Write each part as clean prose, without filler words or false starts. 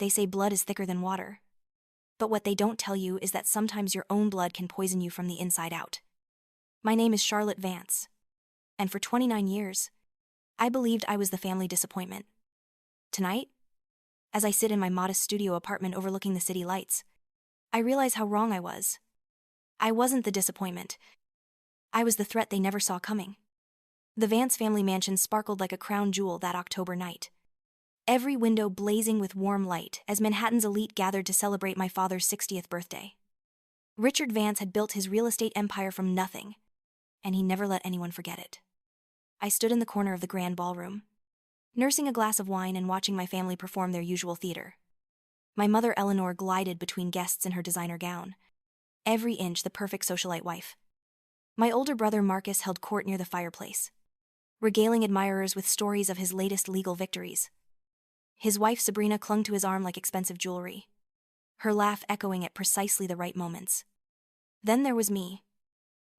They say blood is thicker than water. But what they don't tell you is that sometimes your own blood can poison you from the inside out. My name is Charlotte Vance. And for 29 years, I believed I was the family disappointment. Tonight, as I sit in my modest studio apartment overlooking the city lights, I realize how wrong I was. I wasn't the disappointment. I was the threat they never saw coming. The Vance family mansion sparkled like a crown jewel that October night. Every window blazing with warm light as Manhattan's elite gathered to celebrate my father's 60th birthday. Richard Vance had built his real estate empire from nothing, and he never let anyone forget it. I stood in the corner of the grand ballroom, nursing a glass of wine and watching my family perform their usual theater. My mother Eleanor glided between guests in her designer gown, every inch the perfect socialite wife. My older brother Marcus held court near the fireplace, regaling admirers with stories of his latest legal victories. His wife Sabrina clung to his arm like expensive jewelry, her laugh echoing at precisely the right moments. Then there was me,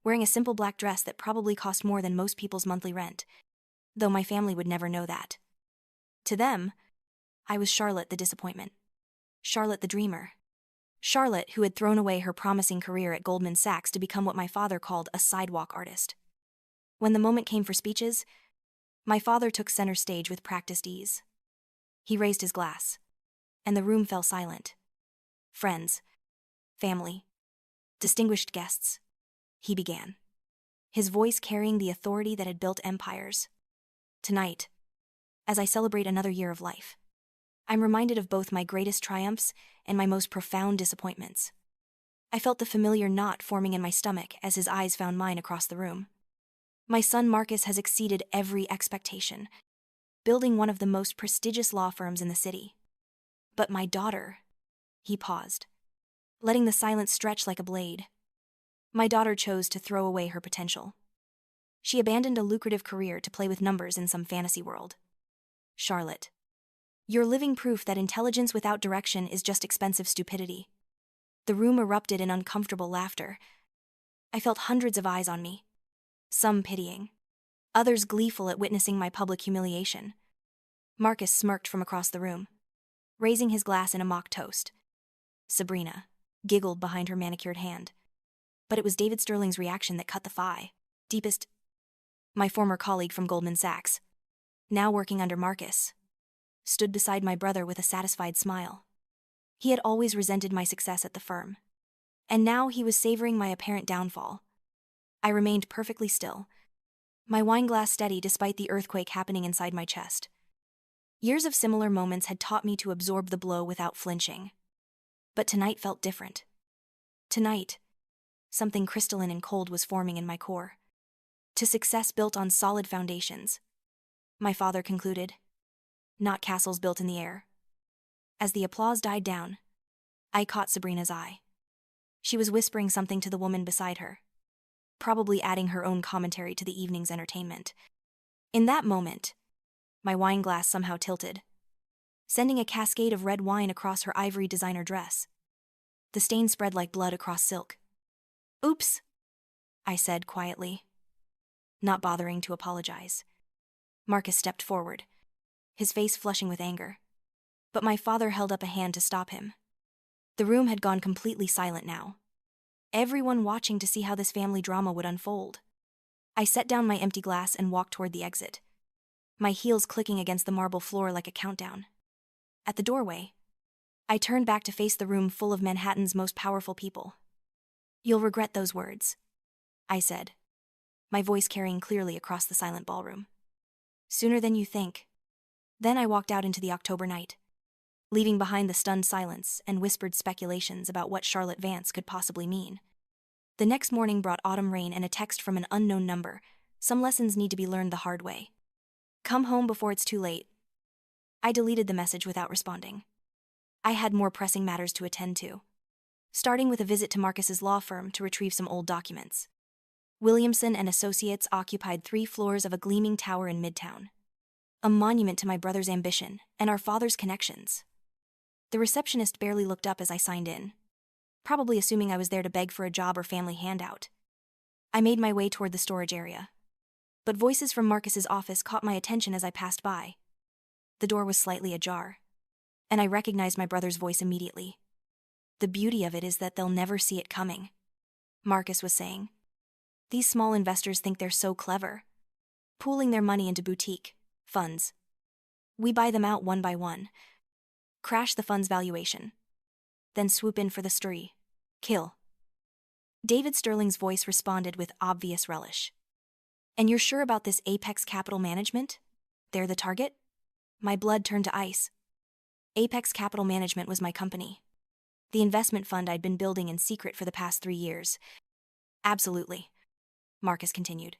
wearing a simple black dress that probably cost more than most people's monthly rent, though my family would never know that. To them, I was Charlotte the disappointment. Charlotte the dreamer. Charlotte who had thrown away her promising career at Goldman Sachs to become what my father called a sidewalk artist. When the moment came for speeches, my father took center stage with practiced ease. He raised his glass, and the room fell silent. Friends, family, distinguished guests, he began, his voice carrying the authority that had built empires. Tonight, as I celebrate another year of life, I'm reminded of both my greatest triumphs and my most profound disappointments. I felt the familiar knot forming in my stomach as his eyes found mine across the room. My son Marcus has exceeded every expectation, building one of the most prestigious law firms in the city. But my daughter, he paused, letting the silence stretch like a blade. My daughter chose to throw away her potential. She abandoned a lucrative career to play with numbers in some fantasy world. Charlotte, you're living proof that intelligence without direction is just expensive stupidity. The room erupted in uncomfortable laughter. I felt hundreds of eyes on me, some pitying, others gleeful at witnessing my public humiliation. Marcus smirked from across the room, raising his glass in a mock toast. Sabrina giggled behind her manicured hand. But it was David Sterling's reaction that cut the deepest. My former colleague from Goldman Sachs, now working under Marcus, stood beside my brother with a satisfied smile. He had always resented my success at the firm, and now he was savoring my apparent downfall. I remained perfectly still, my wine glass steady despite the earthquake happening inside my chest. Years of similar moments had taught me to absorb the blow without flinching. But tonight felt different. Tonight, something crystalline and cold was forming in my core. To success built on solid foundations, my father concluded, not castles built in the air. As the applause died down, I caught Sabrina's eye. She was whispering something to the woman beside her, probably adding her own commentary to the evening's entertainment. In that moment, my wine glass somehow tilted, sending a cascade of red wine across her ivory designer dress. The stain spread like blood across silk. "Oops," I said quietly, not bothering to apologize. Marcus stepped forward, his face flushing with anger. But my father held up a hand to stop him. The room had gone completely silent now, everyone watching to see how this family drama would unfold. I set down my empty glass and walked toward the exit, my heels clicking against the marble floor like a countdown. At the doorway, I turned back to face the room full of Manhattan's most powerful people. "You'll regret those words," I said, my voice carrying clearly across the silent ballroom. "Sooner than you think." Then I walked out into the October night, leaving behind the stunned silence and whispered speculations about what Charlotte Vance could possibly mean. The next morning brought autumn rain and a text from an unknown number. Some lessons need to be learned the hard way. Come home before it's too late. I deleted the message without responding. I had more pressing matters to attend to, starting with a visit to Marcus's law firm to retrieve some old documents. Williamson and Associates occupied 3 floors of a gleaming tower in Midtown, a monument to my brother's ambition and our father's connections. The receptionist barely looked up as I signed in, probably assuming I was there to beg for a job or family handout. I made my way toward the storage area, but voices from Marcus's office caught my attention as I passed by. The door was slightly ajar, And I recognized my brother's voice immediately. The beauty of it is that they'll never see it coming, Marcus was saying. These small investors think they're so clever, pooling their money into boutique funds. We buy them out one by one, crash the fund's valuation, then swoop in for the spree. Kill. David Sterling's voice responded with obvious relish. And you're sure about this Apex Capital Management? They're the target? My blood turned to ice. Apex Capital Management was my company. The investment fund I'd been building in secret for the past 3 years. Absolutely, Marcus continued.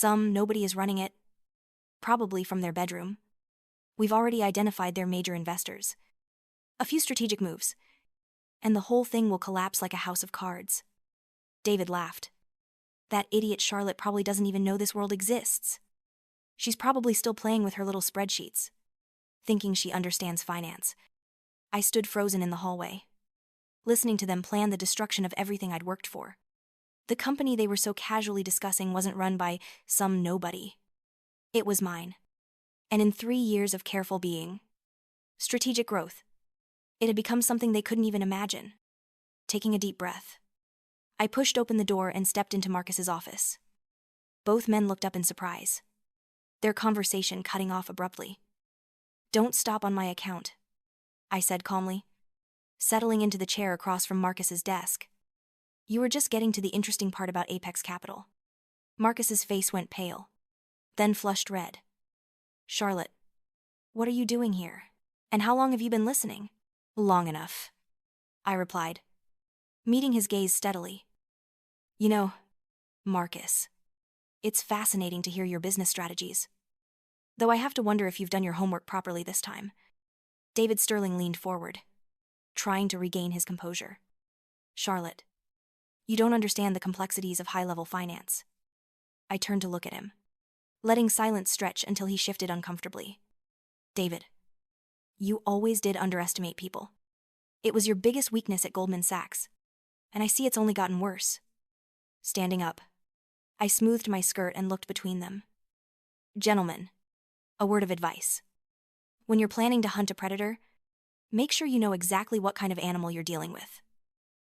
Nobody is running it. Probably from their bedroom. We've already identified their major investors. A few strategic moves. And the whole thing will collapse like a house of cards. David laughed. That idiot Charlotte probably doesn't even know this world exists. She's probably still playing with her little spreadsheets, thinking she understands finance. I stood frozen in the hallway, listening to them plan the destruction of everything I'd worked for. The company they were so casually discussing wasn't run by some nobody. It was mine. And in 3 years of careful being, strategic growth, it had become something they couldn't even imagine. Taking a deep breath, I pushed open the door and stepped into Marcus's office. Both men looked up in surprise, their conversation cutting off abruptly. Don't stop on my account, I said calmly, settling into the chair across from Marcus's desk. You were just getting to the interesting part about Apex Capital. Marcus's face went pale, then flushed red. Charlotte, what are you doing here? And how long have you been listening? Long enough, I replied, meeting his gaze steadily. You know, Marcus, it's fascinating to hear your business strategies. Though I have to wonder if you've done your homework properly this time. David Sterling leaned forward, trying to regain his composure. Charlotte, you don't understand the complexities of high-level finance. I turned to look at him, letting silence stretch until he shifted uncomfortably. David, you always did underestimate people. It was your biggest weakness at Goldman Sachs, and I see it's only gotten worse. Standing up, I smoothed my skirt and looked between them. Gentlemen, a word of advice. When you're planning to hunt a predator, make sure you know exactly what kind of animal you're dealing with.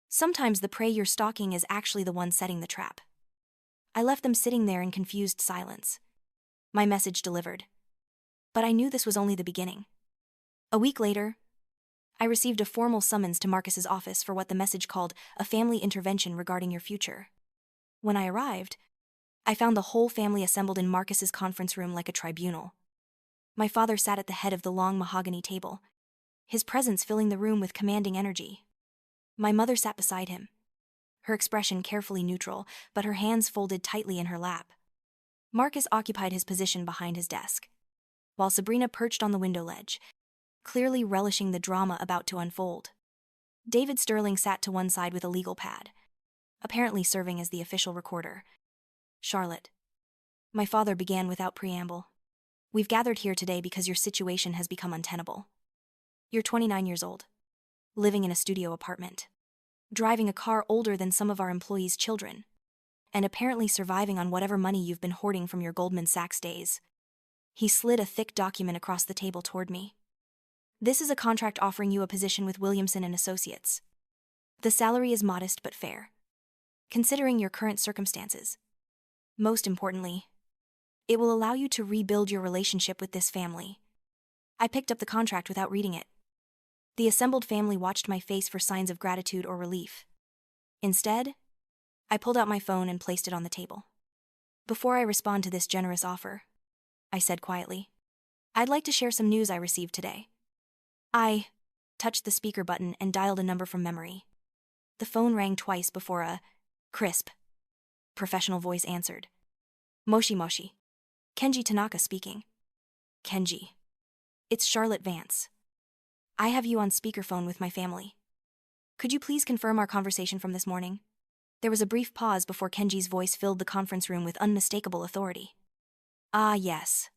Sometimes the prey you're stalking is actually the one setting the trap. I left them sitting there in confused silence. My message delivered. But I knew this was only the beginning. A week later, I received a formal summons to Marcus's office for what the message called a family intervention regarding your future. When I arrived, I found the whole family assembled in Marcus's conference room like a tribunal. My father sat at the head of the long mahogany table, his presence filling the room with commanding energy. My mother sat beside him, her expression carefully neutral, but her hands folded tightly in her lap. Marcus occupied his position behind his desk, while Sabrina perched on the window ledge, clearly relishing the drama about to unfold. David Sterling sat to one side with a legal pad, apparently serving as the official recorder. Charlotte, my father began without preamble. We've gathered here today because your situation has become untenable. You're 29 years old, living in a studio apartment, driving a car older than some of our employees' children, and apparently surviving on whatever money you've been hoarding from your Goldman Sachs days. He slid a thick document across the table toward me. This is a contract offering you a position with Williamson and Associates. The salary is modest but fair, considering your current circumstances. Most importantly, it will allow you to rebuild your relationship with this family. I picked up the contract without reading it. The assembled family watched my face for signs of gratitude or relief. Instead, I pulled out my phone and placed it on the table. Before I respond to this generous offer, I said quietly, I'd like to share some news I received today. I touched the speaker button and dialed a number from memory. The phone rang twice before a crisp, professional voice answered. Moshi Moshi. Kenji Tanaka speaking. Kenji. It's Charlotte Vance. I have you on speakerphone with my family. Could you please confirm our conversation from this morning? There was a brief pause before Kenji's voice filled the conference room with unmistakable authority. Ah, yes.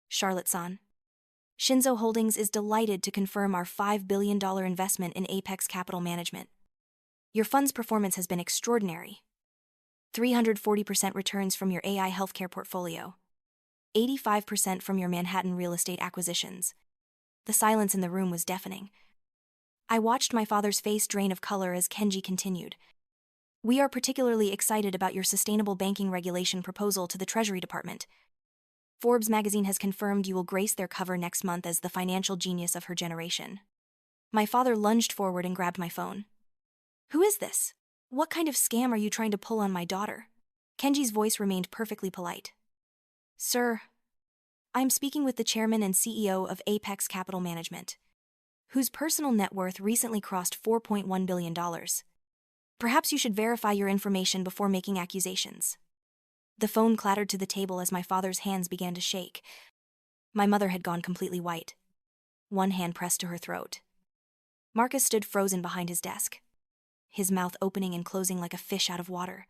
Charlotte-san. Shinzo Holdings is delighted to confirm our $5 billion investment in Apex Capital Management. Your fund's performance has been extraordinary. 340% returns from your AI healthcare portfolio, 85% from your Manhattan real estate acquisitions, The silence in the room was deafening. I watched my father's face drain of color as Kenji continued. We are particularly excited about your sustainable banking regulation proposal to the Treasury Department. Forbes magazine has confirmed you will grace their cover next month as the financial genius of her generation. My father lunged forward and grabbed my phone. Who is this? What kind of scam are you trying to pull on my daughter? Kenji's voice remained perfectly polite. Sir, I am speaking with the chairman and CEO of Apex Capital Management, whose personal net worth recently crossed $4.1 billion. Perhaps you should verify your information before making accusations. The phone clattered to the table as my father's hands began to shake. My mother had gone completely white. One hand pressed to her throat. Marcus stood frozen behind his desk, his mouth opening and closing like a fish out of water.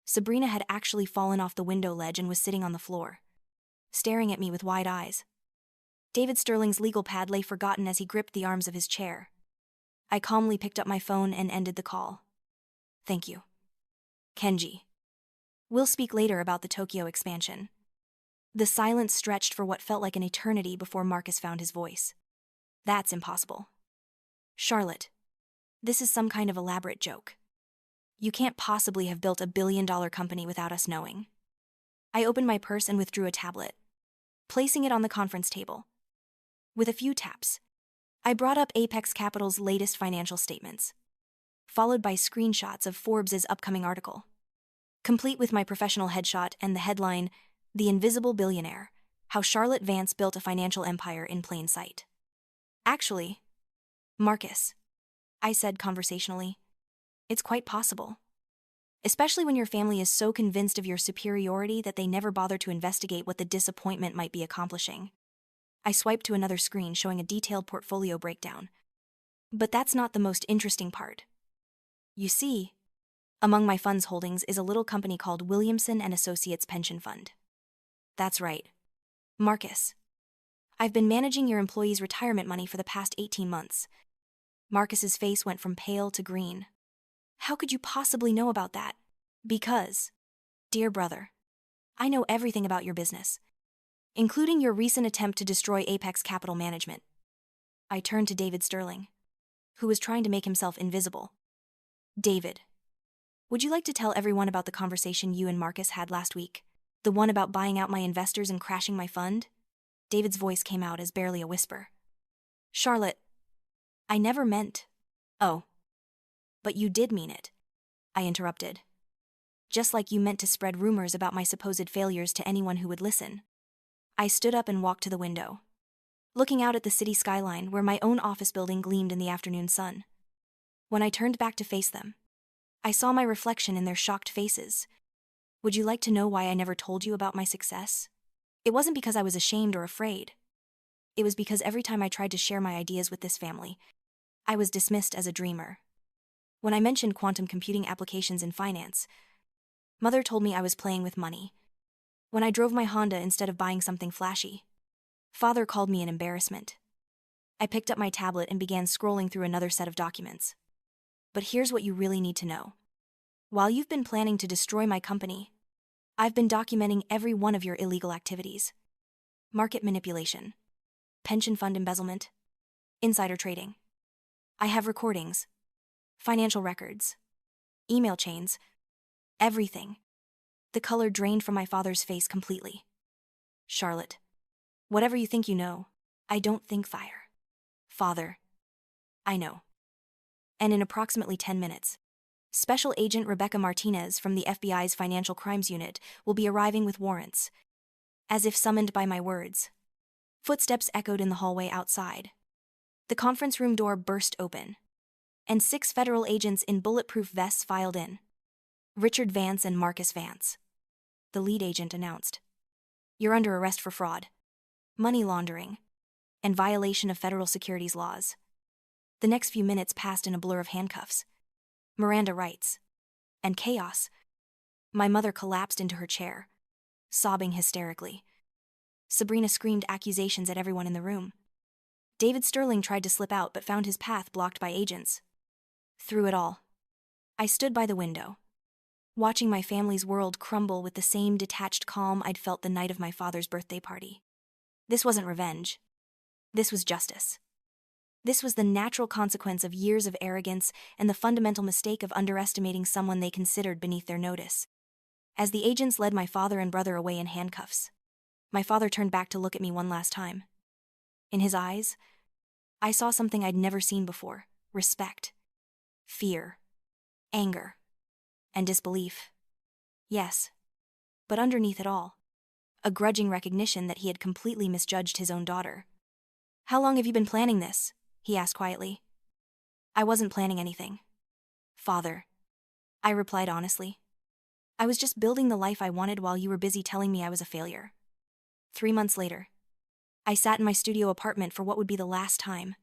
Sabrina had actually fallen off the window ledge and was sitting on the floor, staring at me with wide eyes. David Sterling's legal pad lay forgotten as he gripped the arms of his chair. I calmly picked up my phone and ended the call. Thank you. Kenji. We'll speak later about the Tokyo expansion. The silence stretched for what felt like an eternity before Marcus found his voice. That's impossible. Charlotte, this is some kind of elaborate joke. You can't possibly have built $1 billion company without us knowing. I opened my purse and withdrew a tablet, placing it on the conference table. With a few taps, I brought up Apex Capital's latest financial statements, followed by screenshots of Forbes' upcoming article, complete with my professional headshot and the headline, The Invisible Billionaire, How Charlotte Vance Built a Financial Empire in Plain Sight. Actually, Marcus, I said conversationally, it's quite possible. Especially when your family is so convinced of your superiority that they never bother to investigate what the disappointment might be accomplishing. I swiped to another screen showing a detailed portfolio breakdown. But that's not the most interesting part. You see, among my fund's holdings is a little company called Williamson and Associates Pension Fund. That's right. Marcus. I've been managing your employees' retirement money for the past 18 months. Marcus's face went from pale to green. How could you possibly know about that? Because, dear brother, I know everything about your business, including your recent attempt to destroy Apex Capital Management. I turned to David Sterling, who was trying to make himself invisible. David, would you like to tell everyone about the conversation you and Marcus had last week? The one about buying out my investors and crashing my fund? David's voice came out as barely a whisper. Charlotte, I never meant... Oh. But you did mean it, I interrupted. Just like you meant to spread rumors about my supposed failures to anyone who would listen. I stood up and walked to the window, looking out at the city skyline where my own office building gleamed in the afternoon sun. When I turned back to face them, I saw my reflection in their shocked faces. Would you like to know why I never told you about my success? It wasn't because I was ashamed or afraid. It was because every time I tried to share my ideas with this family, I was dismissed as a dreamer. When I mentioned quantum computing applications in finance, Mother told me I was playing with money. When I drove my Honda instead of buying something flashy, Father called me an embarrassment. I picked up my tablet and began scrolling through another set of documents. But here's what you really need to know. While you've been planning to destroy my company, I've been documenting every one of your illegal activities. Market manipulation, pension fund embezzlement, insider trading. I have recordings, financial records, email chains, everything. The color drained from my father's face completely. Charlotte, whatever you think you know, I don't think fire. Father, I know. And in approximately 10 minutes, Special Agent Rebecca Martinez from the FBI's Financial Crimes Unit will be arriving with warrants. As if summoned by my words, footsteps echoed in the hallway outside. The conference room door burst open, and 6 federal agents in bulletproof vests filed in. Richard Vance and Marcus Vance. The lead agent announced. You're under arrest for fraud, money laundering, and violation of federal securities laws. The next few minutes passed in a blur of handcuffs, Miranda rights, and chaos. My mother collapsed into her chair, sobbing hysterically. Sabrina screamed accusations at everyone in the room. David Sterling tried to slip out but found his path blocked by agents. Through it all, I stood by the window, watching my family's world crumble with the same detached calm I'd felt the night of my father's birthday party. This wasn't revenge. This was justice. This was the natural consequence of years of arrogance and the fundamental mistake of underestimating someone they considered beneath their notice. As the agents led my father and brother away in handcuffs, my father turned back to look at me one last time. In his eyes, I saw something I'd never seen before: respect, fear, anger, and disbelief. Yes, but underneath it all, a grudging recognition that he had completely misjudged his own daughter. "How long have you been planning this?" he asked quietly. "I wasn't planning anything, Father," I replied honestly. "I was just building the life I wanted while you were busy telling me I was a failure." 3 months later, I sat in my studio apartment for what would be the last time.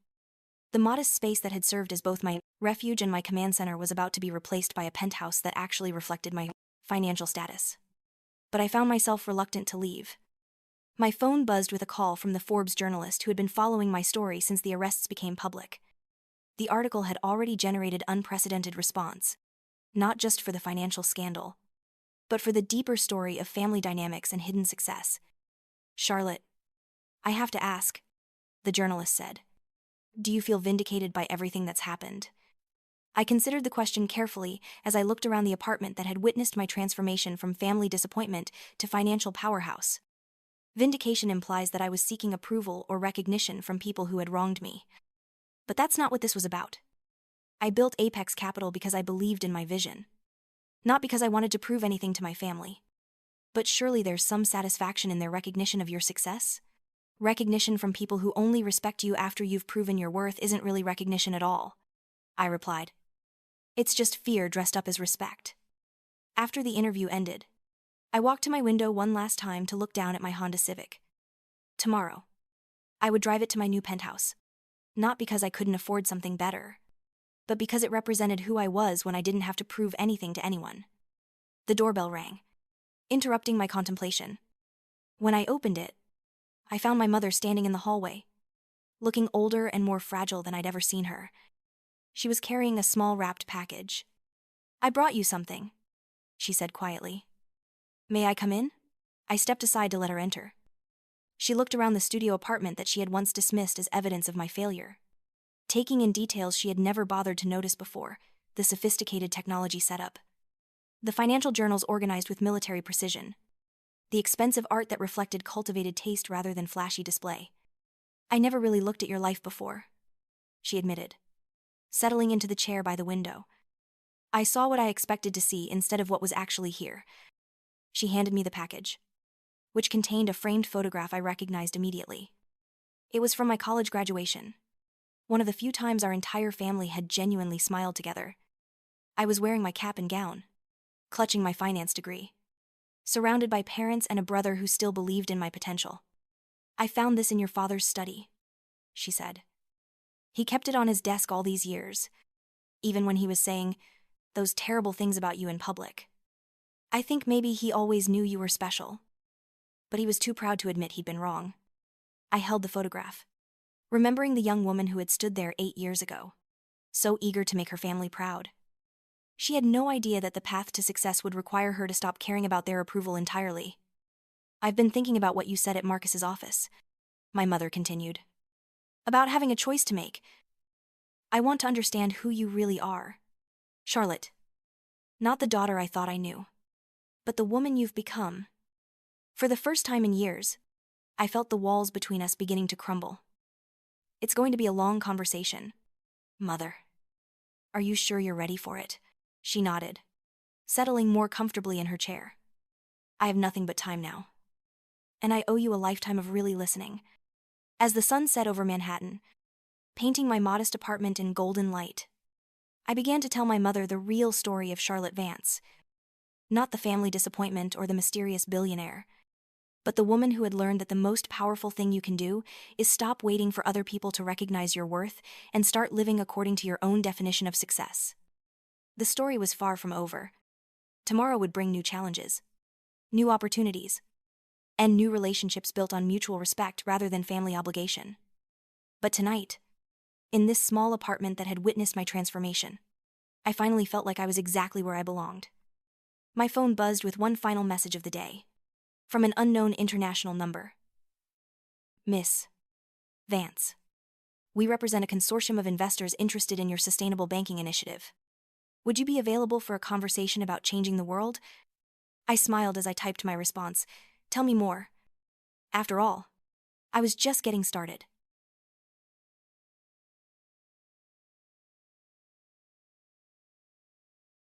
The modest space that had served as both my refuge and my command center was about to be replaced by a penthouse that actually reflected my financial status. But I found myself reluctant to leave. My phone buzzed with a call from the Forbes journalist who had been following my story since the arrests became public. The article had already generated unprecedented response, not just for the financial scandal, but for the deeper story of family dynamics and hidden success. "Charlotte, I have to ask," the journalist said. "Do you feel vindicated by everything that's happened?" I considered the question carefully as I looked around the apartment that had witnessed my transformation from family disappointment to financial powerhouse. Vindication implies that I was seeking approval or recognition from people who had wronged me. But that's not what this was about. I built Apex Capital because I believed in my vision, not because I wanted to prove anything to my family. But surely there's some satisfaction in their recognition of your success? Recognition from people who only respect you after you've proven your worth isn't really recognition at all, I replied. It's just fear dressed up as respect. After the interview ended, I walked to my window one last time to look down at my Honda Civic. Tomorrow, I would drive it to my new penthouse, not because I couldn't afford something better, but because it represented who I was when I didn't have to prove anything to anyone. The doorbell rang, interrupting my contemplation. When I opened it, I found my mother standing in the hallway, looking older and more fragile than I'd ever seen her. She was carrying a small wrapped package. "I brought you something," she said quietly. "May I come in?" I stepped aside to let her enter. She looked around the studio apartment that she had once dismissed as evidence of my failure, taking in details she had never bothered to notice before: the sophisticated technology setup, the financial journals organized with military precision, the expensive art that reflected cultivated taste rather than flashy display. "I never really looked at your life before," she admitted, settling into the chair by the window. I saw what I expected to see instead of what was actually here. She handed me the package, which contained a framed photograph I recognized immediately. It was from my college graduation, one of the few times our entire family had genuinely smiled together. I was wearing my cap and gown, clutching my finance degree, surrounded by parents and a brother who still believed in my potential. "I found this in your father's study," she said. "He kept it on his desk all these years, even when he was saying those terrible things about you in public. I think maybe he always knew you were special, but he was too proud to admit he'd been wrong." I held the photograph, remembering the young woman who had stood there 8 years ago, so eager to make her family proud. She had no idea that the path to success would require her to stop caring about their approval entirely. "I've been thinking about what you said at Marcus's office," my mother continued, "about having a choice to make. I want to understand who you really are, Charlotte. Not the daughter I thought I knew, but the woman you've become." For the first time in years, I felt the walls between us beginning to crumble. "It's going to be a long conversation, Mother. Are you sure you're ready for it?" She nodded, settling more comfortably in her chair. "I have nothing but time now, and I owe you a lifetime of really listening." As the sun set over Manhattan, painting my modest apartment in golden light, I began to tell my mother the real story of Charlotte Vance. Not the family disappointment or the mysterious billionaire, but the woman who had learned that the most powerful thing you can do is stop waiting for other people to recognize your worth and start living according to your own definition of success. The story was far from over. Tomorrow would bring new challenges, new opportunities, and new relationships built on mutual respect rather than family obligation. But tonight, in this small apartment that had witnessed my transformation, I finally felt like I was exactly where I belonged. My phone buzzed with one final message of the day, from an unknown international number. "Miss, Vance. We represent a consortium of investors interested in your sustainable banking initiative. Would you be available for a conversation about changing the world? I smiled as I typed my response. Tell me more. After all, I was just getting started.